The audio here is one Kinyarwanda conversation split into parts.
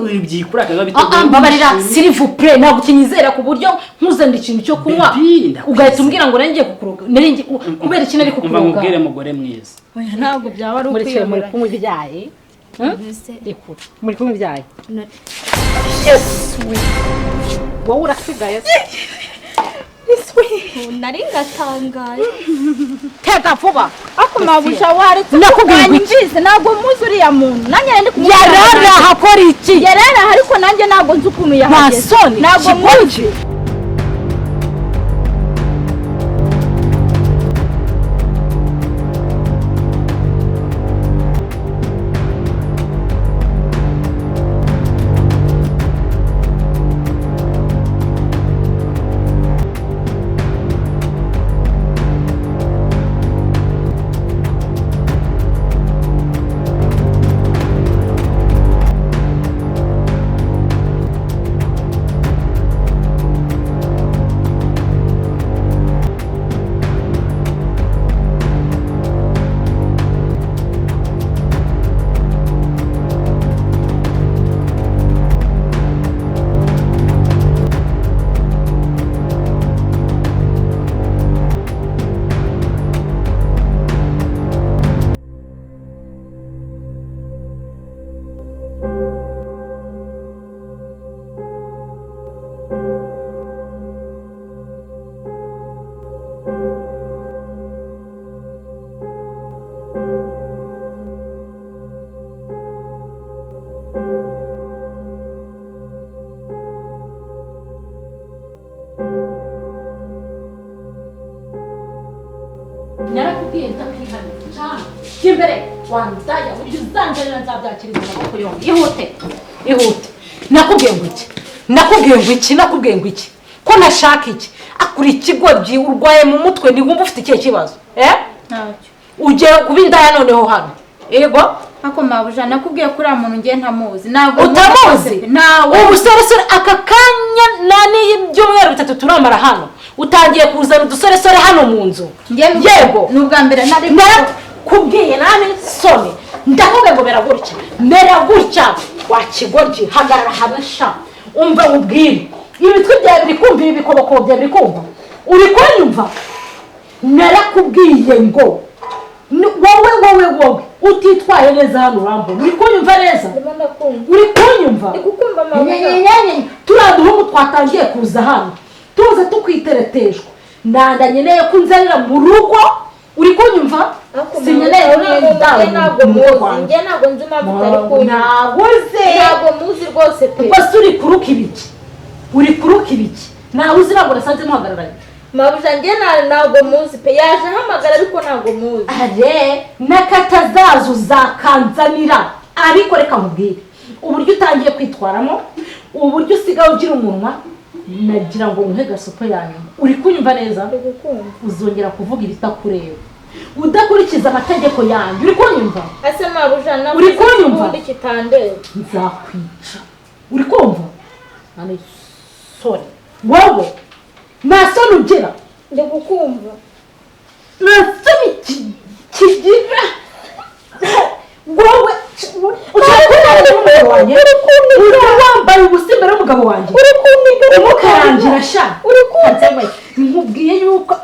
byikura kaza bito mbabarira s'il vous plaît ntabwo kinyizera ku buryo nkuzanira ikintu cyo kunywa ugahita umbwira ngo ngiye kukuroga nari kubera iki nari kukuroga umubwire mugore mwiza ntabwo byaba ari ukwiyemera muri kumwe ibyaye muri kumwe ibyaye yes wowe urasigaye nari ngatangaye teka vuba ako mabusha waretse nakubwiye mbizi ntabwo muzi uriya muntu nanjye ndi kumubwira yarara hakora iki yarara ariko nanjye ntabwo nzi ukuntu yahageze ntabwo muzi narakubwiye ntakihana cyane kimbere wandaya buryo uzanjana nzabyakiriza amaboko yombi ihute nakubwiye ngo iki ko nashaka iki akuri ikigoryi urwaye mu mutwe ni wumva ufite ikihe kibazo ntacyo uje kubindaya noneho hano yego ako mabuja nakubwiye kuri a muntu ngiye ntamuzi ntabwo utamuzi nawe ubusoresore aka kanya nani by'umweru bitatu turamara hano utangiye kuzana udusoresore hano mu nzu yego nubwa mbere nari kubwiye nani sone ndakubwiye ngo mera gutya wakigoryi hagarara habasha umva ubwire ibitwe byawe biri kumva ibikoboko byawe biri kumva uri kunyumva narakubwiye ngo wowe utitwaye neza hano urambona uri kunyumva neza uri kunyumva turaduhungu twatangiye kuza hano tuza tukwitereteshwa ndanyeneye ko unzanira mu rugo uri kunyumva sinyeneye n'indawo ntabwo muzi rwose pe bose uri kuruka ibiki nawe uzi ntabwo nasanze muhagararanye mabuja njye ntabwo muzi pe yaje ahamagara ariko ntabwo muzi n'akatazaza uzakanzanira ariko reka mubwire uburyo utangiye kwitwaramo uburyo usigaye ugira umunwa nagira ngo nguhe gasopo yanyuma uri kunyumva neza uzongera kuvuga ibitakureba udakurikiza amategeko yanjye uri kunyumva ase mabuja nawe uri kunyumva nzakwica uri kumva nani sorry wowe nasoni ugira ndi kukumva nasoni kigira wowe ushaka wanjye uri wambaye ubusa imbere y'umugabo wanjye umukarangira sha nkubwiye yuko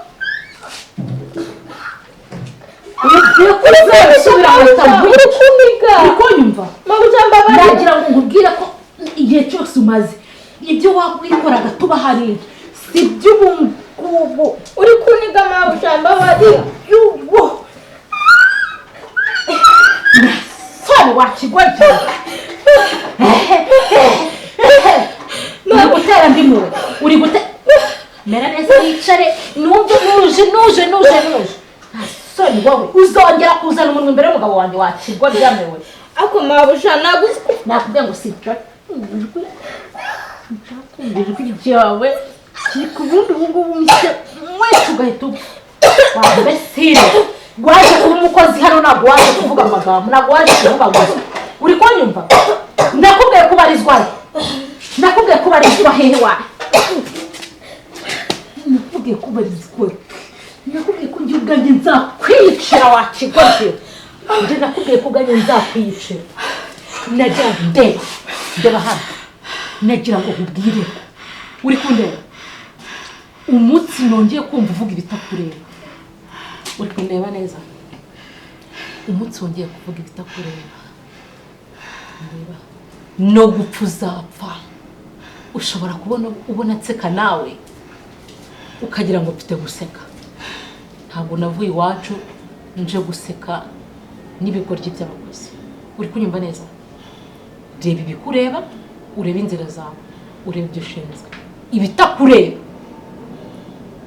urikunyumva nagira ngo nkubwire ko igihe cyose umaze ibyo wakwikoraga tuba hariya si iby'ubungubu uri kuniga mabuja mbabarira sore wakigoryi uri gutera ndi muwe uri gutera mera neza yicare nuje sore wowe uzongera kuzana umunwa imbere y'umugabo wanjye wakigoryi yamewe ako mabuja naguze nakubwiye ngo sibyo ijwi ryawe kiri ku bundi ubungubu wese ugahita wambesire waje kuba umukozi hano ntabwo waje kuvuga amagambo ntabwo waje kuvuga gusa uri kunyumva ndakubwiye kubarizwa hehe wawe nakubwiye ko njye ubwanjye nzakwiyicira wakigoryi njye nakubwiye ko ubwanjye nzakwiyicira nagira ngo ndebe ndeba hano nagira ngo nkubwire uri kundeba umunsi nongeye kumva uvuga ibitakureba uri kundeba neza umunsi wongeye kuvuga ibitakureba ndeba no gupfa uzapfa ushobora ubona nseka nawe ukagira ngo mfite guseka ntabwo navuye iwacu nje guseka n'ibigoryi by'abakozi uri kunyumva neza reba ibikureba ureba inzira zawe ureba ibyo ushinzwe ibitakureba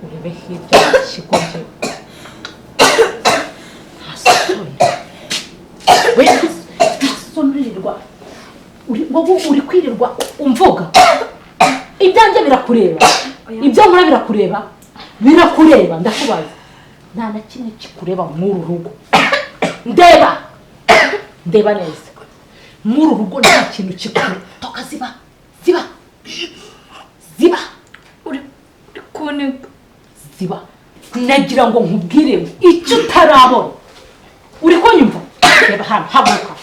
urebe hirya y'ikigoryi sonurirwa uri kwirirwa umvuga ibyanjye birakureba ibyo nkora birakureba ndakubaza nta na kimwe kikureba mw'uru rugo ndeba neza mw'uru rugo nta kintu kikureba toka ziba uri kuneka ziba nagira ngo nkubwire icyo utarabona uri kunyumva reba hano haguruka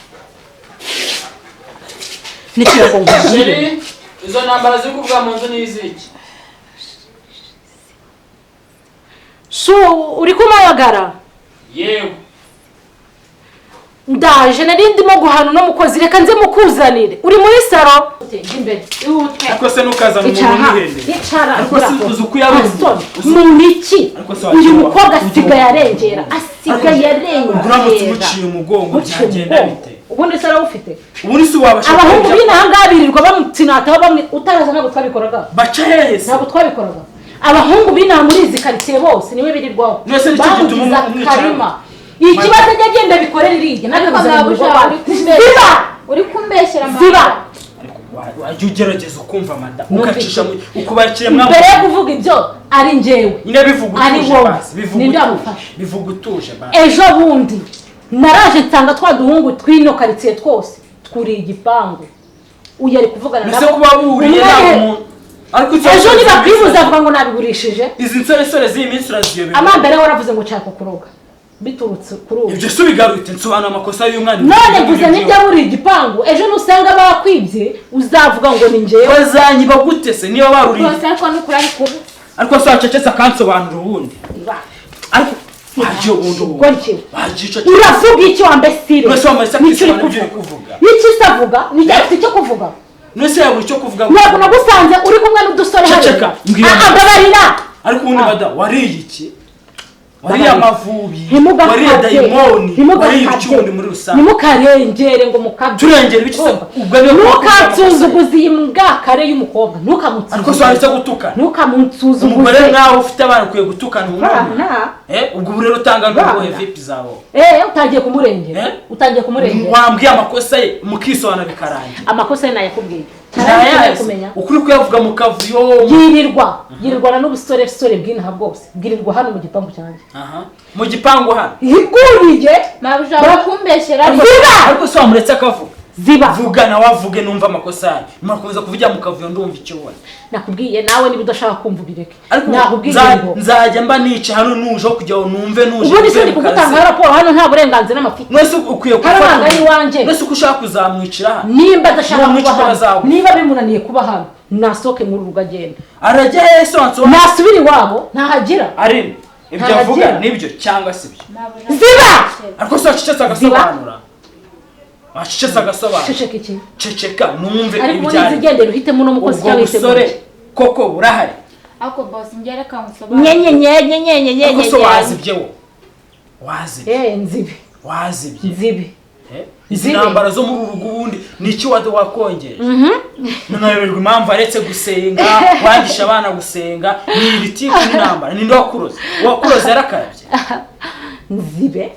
nigira ngo nkubwire izo ntambara ziri kuvuga mu nzu n'iziki uri kumabagara yewe ndaje nari ndimo guhana n'umukozi reka nze mukuzanire uri muri saro imbere ariko se nukazana umuntu n'ihende ariko se uzi uko yabuze mu iki uyu mukobwa asigaye arengera uramutse umuciye umugongo byagenda bite ubundi se arawufite ubundi si wabasha abahungu b'intangaha birirwa bamutsinataho bamwe utaraza ntabwo twabikoraga baca hehe se ntabwo twabikoraga abahungu b'intaha muri izi karitsiye bose niwe birirwaho bamugize akarima ikibazo ajya agenda bikorera iriya uri kumbeshyera ziba wajya ugerageza ukumva manda ukacisha ukubakire mwamu mbere yo kuvuga ibyo ari njyewe nyine bivuga utuje basi bivuga utuje basi ejo bundi naraje nsanga twa duhungu tw'ino karitsiye twose twuriye igipangu uyu ari kuvugana nabo ese kuba buriye nta muntu ariko ejo nibakwibuza avuga ngo nabigurishije izi nsoresore z'iyi minsi uraziyobewe amambere waravuze ngo nshaka kuroga biturutse kuri ubu ibyo si bigarutse nsobanura amakosa y'umwana none mvuze n'ibyo buriye igipangu ejo nusanga bakwibye uzavuga ngo ni njyewe bazanyiba gute se niba baruriye rwose ariko nukuri ariko se wacecetse akansobanura ubundi ariko wagiye ubundi ubu uravuga icyo wambesire nicyo uri kuvuga n'icyo isavuga nicyo afite icyo kuvuga nose yabura icyo kuvuga ntabwo nagusanze uri kumwe n'udusore ceceka agabarira ariko ubundi bada wariye iki wariye amavubi wariye dayimoni wariye icyundi muri rusange ntimukarengere ngo mukabye turengere ibiki se ubwo niyo ntukansuzuguze iyi mbwakare y'umukobwa ntukamusuzuguze ariko so wahise gutukana ntukamusuzuguze umugore nawe ufite abana ukwiye gutukana umwana ubwo ubu rero utanga n'ubwohe vipi zawe utangiye kumurengera wambwiye amakosa ye mukisobanura bikarangira amakosa ye nayakubwiye ukuri kuyavuga mu kavuyo yirirwana n'ubusoresore bw'inaha bwose bwirirwa hano mu gipangu cyanjye mu gipangu hano iguriye nabujaba kumbeshyera ariko se wamuretse akavuga ziba vuga nawe avuge numva amakosa yawe murakomeza kuvugira mu kavuyo ndumva icyo ubona nakubwiye nawe niba udashaka kumva ubireke nakubwiye ngo nzajya mba nice hano nuje aho kugira ngo numve nuje ubundi se ndi kugutanga raporo hano nta burenganzira n'amafite mwese ukwiye gufata iwanjye mwese uko ushaka kuzamwicira hano nimba adashaka kuba hano niba bimunaniye kuba hano nasohoke muri urugo agenda arajya hese wansobanura nasubira iwabo ntahagira Arine ibyo avuga nibyo cyangwa si byo ziba ariko se wacecetse agasobanura wacecetse agasobanura ceceka iki ceceka numve ibyari ariko nizigende uhitemo n'umukozi cyangwa usore koko burahari ako boss ngere kamusobanura nyenyenyenyenyenyenyenyenye ariko so wazibye wo wazibye nzibe wazibye nzibe izi ntambara zo muri urugo ubundi niki wakongeje nanayoberwa impamvu aretse gusenga wangisha abana gusenga ni ibiti n'intambara ninde wakuroze yarakarabye nzibe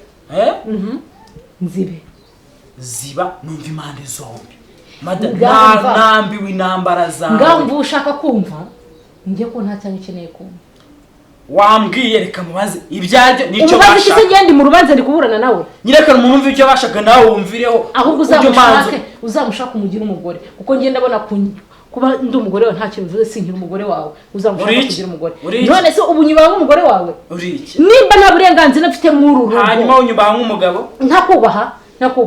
nzibe ziba numva impande zombi nambiwe intambara zawe ngaho ushaka kumva njye ko nta cyane ukeneye kumva wambwiye reka mubaze ibyaryo nicyo bashaka ubaze iki ngende mu rubanza ndi kuburana nawe nyirekana umuntu umva icyo bashaka nawe wumvireho ahubwo uzamushaka umugira umugore kuko ngenda abona kuba ndi umugore wawe nta kintu uvuze sinkira umugore wawe uzamushaka kugira umugore none se ubu nyubaha nk'umugore wawe nimba nta burenganzira mfite muri uru rugo hanyuma unyubaha nk'umugabo ntakubaha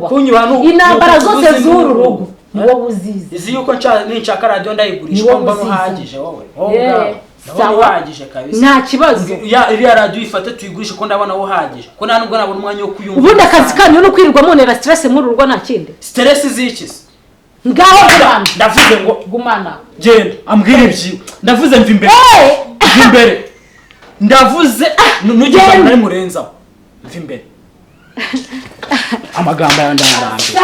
kunyubaha intambara zose z'uru rugo ni wowe uzizi izi yuko ninshaka radio ndayigurisha ko mbona uhagije wowe sawa uhagije kabisa nta kibazo iriya radio ifate tuyigurisha ko ndabona uhagije ko nta nubwo nabona umwanya wo kuyumva ubundi akazi kanyu no kwirirwa monera stress muri rugo nta kindi stress zikise ngaho ndavuze ngo gumana genda ambwira ibyi ndavuze mva imbere ndavuze nugeze muri murenza mva imbere amagambo yawe ndayarambiye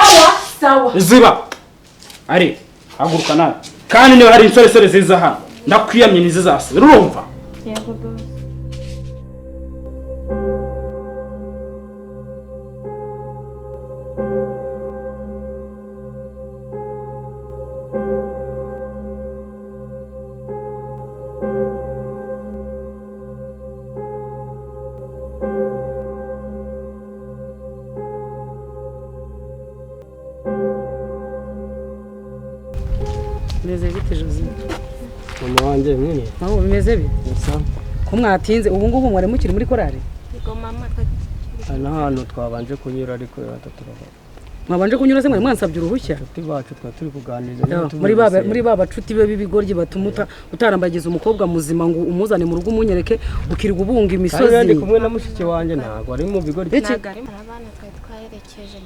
sawa ziba ari haguruka nawe kandi niba hari insoresore ziza hano ndakwiyamye nizizasubira urumva yego bose Meze bite Josie? Mama wanje mwene. Naho bimeze bite? Nsa. Ko mwatinze ubu ngubu mwari mukiri muri korari? yego mama Ana hano twabanje kunyura ariko yataturaba. Mwabanje kunyura se mwari mwansabye uruhushya? Tuti bacu turi kuganiriza muri baba cuti be bibigoryi batumuta utarambagiza umukobwa muzima ngo umuzane mu rugo umunyereke ukirwa ubunga imisozi. Kandi kumwe na mushiki wanje ntago ari mu bigoryi. abana twaherekeje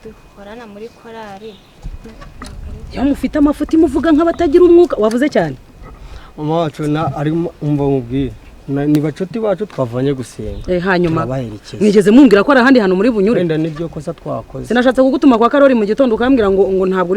dukorana muri korari Ya mufite amafuti muvuga nk'abatagira umwuka wavuze cyane. Mama wacu na ari umva mubwiye. Ni bacuti bacu twavanye gusenga. Hanyuma mwigeze mumbwira ko ari ahandi hantu muri bunyure. Wenda nibyo kosa twakoze. Sinashatse kugutuma kwa Karori mu gitondo ukambwira ngo ntabwo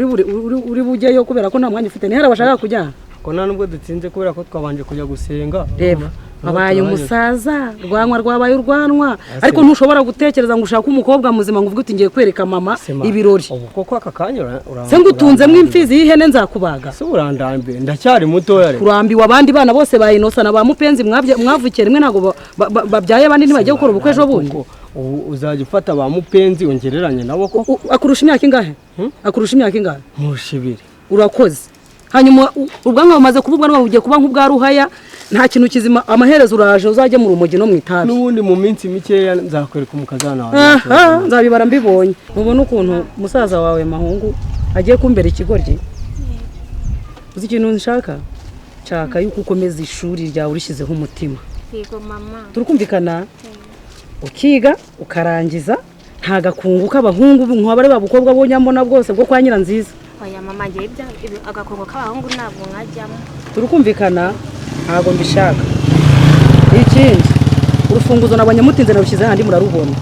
uri bugeyo kubera ko nta mwanya ufite. Ni hari abashaka kujyana. Ko nta nubwo dutsinze kubera ko twabanje kujya gusenga. Reba abaye umusaza rwanwa rwabaye urwanwa ariko ntushobora gutekereza ngo ushaka umukobwa muzima ngo uvuge uti ngiye kwereka mama ibirori. Koko aka kanya se ngutunzemo imfizi y'ihene nzakubaga. Se urandambe ndacyari muto yare. Kurambiwa abandi bana bose bayinosa na ba mupenzi mwavukiye rimwe ntago babyaye abandi ntibajye gukora ubukwe ejo bundi. Uzajya ufata ba mupenzi ongereranye nabo ko akurusha imyaka ingahe? Akurusha imyaka ingahe? Mushibiri. Urakoze. Hanyuma ubwanwa bumaze kububwa n'ubu bugiye kuba nk'ubwa ruhaya nta kintu kizima amaherezo uraje uzajye mu rumogi no mwitabi. N'ubundi mu minsi mikeya nzakwereka umukazana wawe. Nzabibara mbibonye. Mubona ukuntu musaza wawe mahungu agiye kumbera ikigoryi. Uzi ikintu nshaka? Nshaka yuko ukomeza ishuri ryawe urishizeho umutima. yego mama Turukumvikana ukiga ukarangiza nta gakungu k'abahungu nk'abari babukobwa bonyambona bwose bwo kwa Nyiranziza. oya mama ngiye agakongo k'abahungu ntabwo nkajyamo. Turukumvikana ntago mbishaka. Ikindi urufunguzo nabonye mutinze narushyize handi murarubona.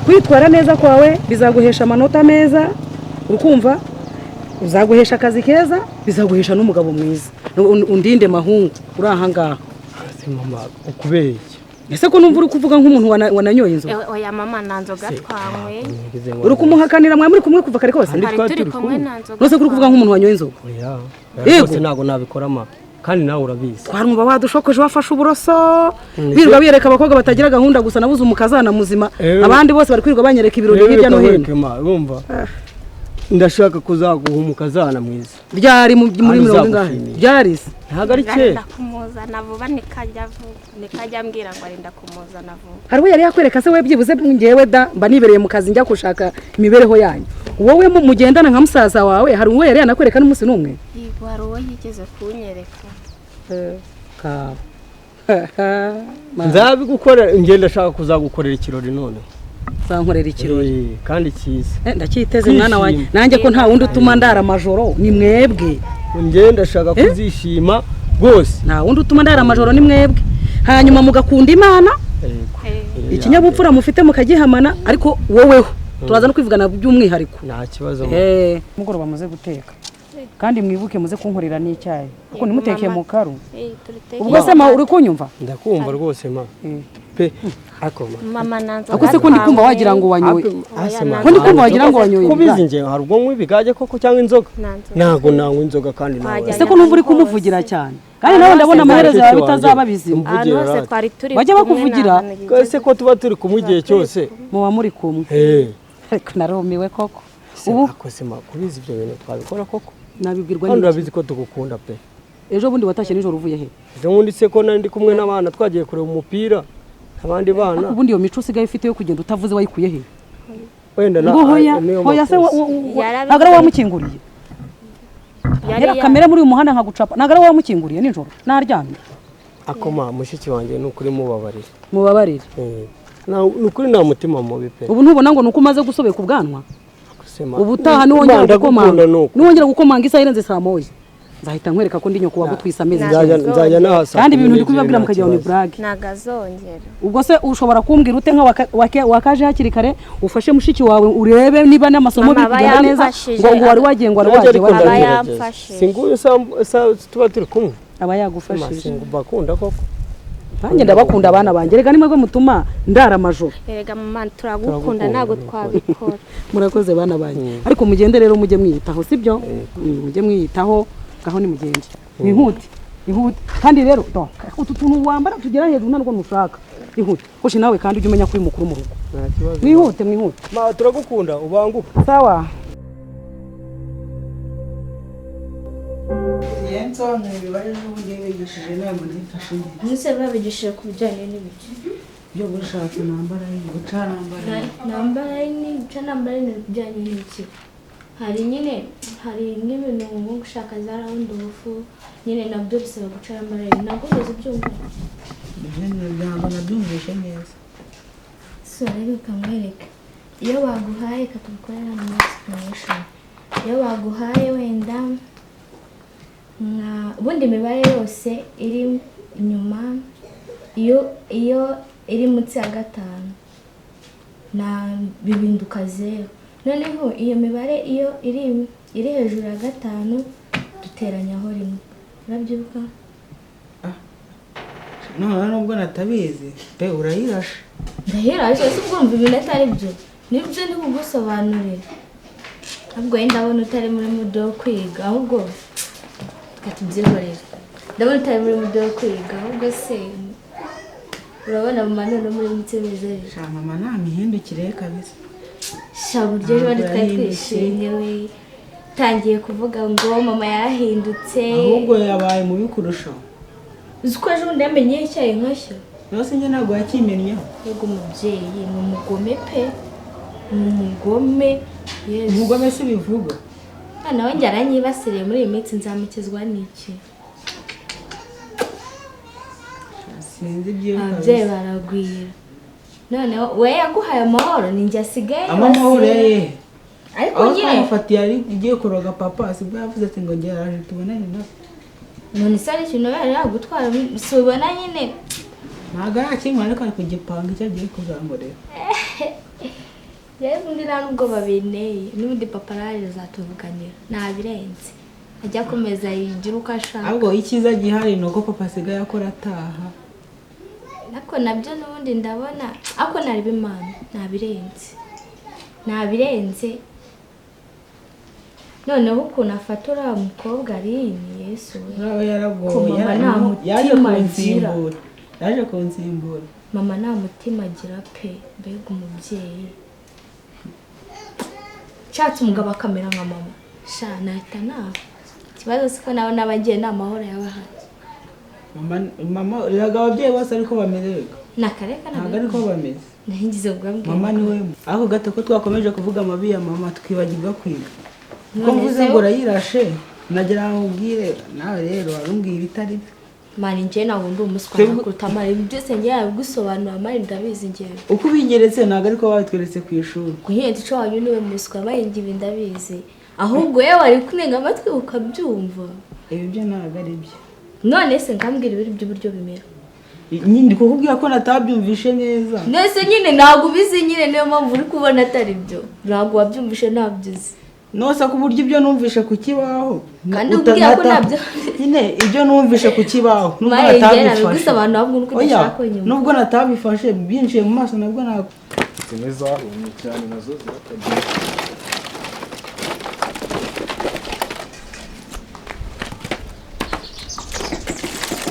Kwitwara neza kwawe bizaguhesha amanota meza urukumva uzaguhesha akazi keza bizaguhesha n'umugabo mwiza undinde mahungu uri aha ngaha. Mama ukubeye ese ko numva uri kuvuga nk'umuntu wananyoye inzoga. oya mama nanzoga twanywe uri kumuhakanira mwe muri kumwe kuva kare kose turi kumwe nanzoga nose kuri kuvuga nk'umuntu wanyoye inzoga. oya rwose ntago nabikora ma kandi nawe urabizi. Twarumva badushokoje wafashe uburoso birirwa biyereka abakobwa batagira gahunda gusa nabuze umukazana muzima abandi bose bari kwirirwa banyereka ibirori hirya no hino. Urumva ndashaka kuzaguha umukazana mwiza. Byari muri 100 byari se ntago ari cye kumuzana vuba nikajya mbwira ngo arinda kumuzana vuba. Hari we yari yakwereka se we byibuze ngewe da mba nibereye mu kazi njya gushaka imibereho yanyu wowe mugendana nka musaza wawe hari we yari yanakwereka n'umunsi n'umwe. Yego hari uwo yigeze kunyereka. nzabigukorera ngenda ndashaka kuzagukorera ikirori none. Zankorera ikirori kandi cyiza. Ndacyiteze mwana wanjye nanjye ko nta wundi utuma ndara amajoro ni mwebwe. Ngenda ndashaka kuzishima rwose. Nta wundi utuma ndara amajoro ni mwebwe. Hanyuma mugakunda Imana. Ikinyabupfura mufite mukagihamana ariko woweho turaza no kwivugana by'umwihariko. Nta kibazo. Mugoroba muze guteka kandi mwibuke muze kunkorera n'icyayi kuko nimutekeye mu karu. Ubwo se ma uri kunyumva? Ndakumva rwose ma. Pe akoma. Mama nanzo. Akose ko ndikumva wagira ngo wanyoye. Ko ndikumva wagira ngo wanyoye. Kubizi nje hari ubwo nkwi bigaje koko cyangwa inzoga. Ntago nanywa inzoga kandi nawe. Ese ko numva uri kumuvugira cyane. Kandi nawe ndabona amaherezo yawe bitazaba bizima. Hose twari turi. Bajya bakuvugira. Ese ko tuba turi kumwe igihe cyose. Muba muri kumwe. Ariko narumiwe koko. Ubu akose ma kubizi ibyo bintu twabikora koko. Nabibwirwa n'iki. Urabizi ko tugukunda pe. Ejo bundi watashye nijoro uvuye he? Ejo bundi se ko nandi kumwe n'abana twagiye kureba umupira. Abandi bana. Ubundi iyo mico usigaye ufite yo kugenda utavuze wayikuye he? Wenda na hoya se agara wamukinguriye. ntera kamera muri uyu muhanda nkagucapa nagara wamukinguriye nijoro naryamye akoma mushiki wanjye nukuri mubabarire nukuri nta mutima mubi pe ubu ntubona ngo nuko umaze gusobeka ubwanwa ubutaha niwongera gukomanga isaha irenze saa moya nzahita nkwereka ko ndi nyoko wagutwisa amezi nzajya nahasa kandi ibintu ndi kubibabwira mukagira ngo ni brag nagazongera ubwo se ushobora kumbwira ute nka wakaje hakiri kare ufashe mushiki wawe urebe niba n'amasomo bikugenda neza ngo wari wagiye ngo aba yamfashije singuye tuba turi kumwe aba yagufashije bakunda koko nanjye ndabakunda abana banjye rega nimwe mutuma ndara amajoro erega mama turagukunda ntago twabikora murakoze bana banjye ariko mugende rero mujye mwiyitaho sibyo mujye mwiyitaho gaho ni mugende ihute kandi rero utu tuntu wambara tugera hejuru ntabwo nushaka ihute koshi nawe kandi ujye umenya kuri mukuru mu rugo mwihute ma turagukunda ubanguka sawa yenso n'ibibare n'ubundi bigishije ntabwo nifashe nise babigishije ku bijyanye n'ibiki byo gushaka nambara guca nambara ni bijyanye n'iki hari nk'ibintu nko gushaka za round off nyine nabyo bisaba guca nambara ntabwo uzi byumva ntabwo nabyumvishe neza so rero ukamwereka iyo baguhaye katubikorera mu explanation iyo baguhaye wenda ubundi imibare yose iri inyuma iyo iri munsi ya 5 na bibinduka 0 noneho iyo mibare iyo iri hejuru ya 5 duteranyaho rimwe urabyibuka nubwo natabizi pe urayirashe ndahirashe se ubwumva ibintu atari byo nibyo ndi kugusobanurira ahubwo ndabona utari muri mudo wo kwiga ahubwo tubyihorera ndabona utari muri mudo wo kwiga ahubwo se urabona mama none muri mutse meze mama namihindukire kabisa shaburyo ejo bari twishimye we tangiye kuvuga ngo mama yarahindutse ahubwo yabaye mu bikurusho uko ejo ndamenye icyayi nkashyo yose njye ntabwo yakimenyeho yego umubyeyi ni umugome pe ni umugome umugome si bivuga nawe njye aranyibasiriye muri iyi minsi nzamukizwa n'iki sinzi ibyo ababyeyi baragwira noneho we yaguhaye amahoro ni njye asigaye amahoro ye ariko nyine amufatiye ari igiye kuroga papa sibwo yavuze ati ngo njye araje tubonane nawe none se ari ikintu yari yagutwara si ubona nyine ntabwo ari kimwe ariko ari kugipanga icyo agiye kuzamurira yewe undi nta nubwo babineye n'ubundi papa araje azatuvuganira ntabirenze ajya akomeza yigira uko ashaka ahubwo icyiza gihari ni uko papa asigaye akora ataha ariko nabyo n'ubundi ndabona ariko nareba imana ntabirenze noneho ukuntu afata uriya mukobwa Aline Yesu we yaragoye yaje kunsimbura mama nta mutima agira pe mbega umubyeyi nshatse umugabo akamera nka mama sha nahita nawe ikibazo siko nawe n'abagiye nta mahoro yabahaye mama iraga ababyeyi bose ariko bamererwa nakareka ntabwo ariko bameze nahingize ubwambwe mama niwe ariko gato ko twakomeje kuvuga amabi ya mama twibagirwa kwiga ko mvuze ngo urayirashe nagira ngo ubwire nawe rero warumbwiye ibitari mari nje nawe ndi umuswa kuruta mari byose ngiye gusobanura mari ndabizi ngiye uko bigeretse ntabwo ariko babitweretse ku ishuri kuhenda ico wanyu niwe muswa mari ngiye ndabizi ahubwo yewe ari kunenga amatwi ukabyumva ibi byo ntabwo ari byo none se ngambwira ibiri by'uburyo bimera nyindi kukubwira ko natabyumvishe neza nese nyine ntabwo ubizi nyine niyo mpamvu uri kubona atari byo ntabwo wabyumvishe ntabyizi nose ku buryo ibyo numvishe ku kibaho kandi ubwira ko nabyo nyine ibyo numvishe ku kibaho nubwo natabifashe nubwo natabifashe byinjiye mu maso nabwo ntabwo zimeza umwe cyane nazo ziratagiye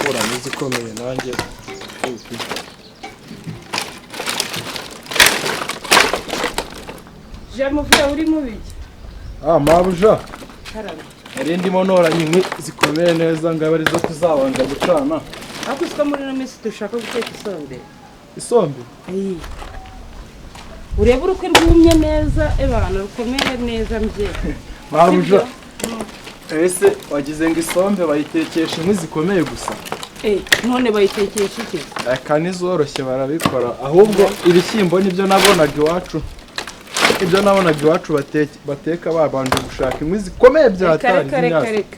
uranizi komeye nanjye Jamuvuye uri mubiki mabuja ari ndimo noranye inkwi zikomeye neza ngaba arizo tuzabanza gucana ako usika muri no minsi dushaka guteka isombe ureba uruko rwumye neza ebana rukomeye neza mbye mabuja ese wagize ngo isombe bayitekesha inkwi zikomeye gusa none bayitekesha iki aka nizoroshye barabikora ahubwo ibishyimbo nibyo nabonaga iwacu bateka babanje gushaka inkwi zikomeye byatari reka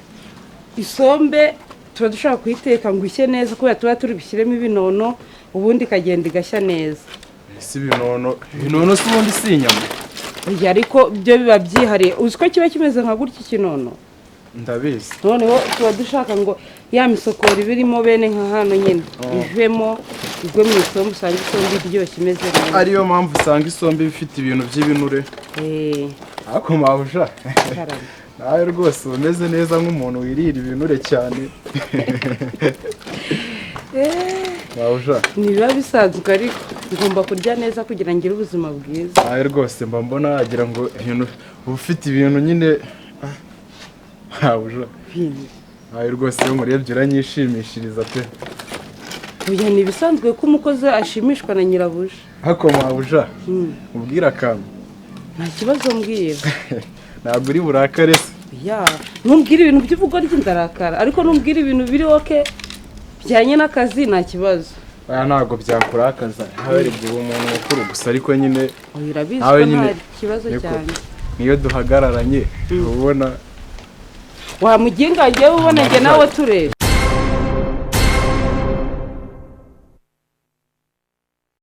isombe tuba dushaka kuyiteka ngo ishye neza kubera tuba turi bishyiremo ibinono ubundi ikagenda igashya neza si ibinono si ubundi si inyama ariko byo biba byihariye uzi ko kiba kimeze nka gutya ikinono ndabizi noneho tuba dushaka ngo ya misokoro ibirimo bene nka hano nyine ivemo igwe mu isombe usanga isombe iryoshye imeze neza ariyo mpamvu usanga isombe ifite ibintu by'ibinure ariko mabusha nawe rwose umeze neza nk'umuntu wirira ibinure cyane mabusha ntibiba bisanzwe ariko ngomba kurya neza kugira ngo ngire ubuzima bwiza nawe rwose mba mbona wagira ngo uba ufite ibintu nyine mabusha nawe rwose iyo nkurebye uranyishimishiriza pe oya ni ibisanzwe ko umukozi ashimishwa na nyirabuja ariko mabusha ubwira akantu nta kibazo mbwira ntabwo uri burakare se ntumbwire ibintu by'uvugo ry'indarakara ariko ntumbwire ibintu biri oke bijyanye n'akazi nta kibazo ntabwo byakurakaza habarebye umuntu mukuru gusa ariko nyine urabizi ko nta kibazo cyane niyo duhagararanye ubona wamuginga njyewe ubona njye nawe tureba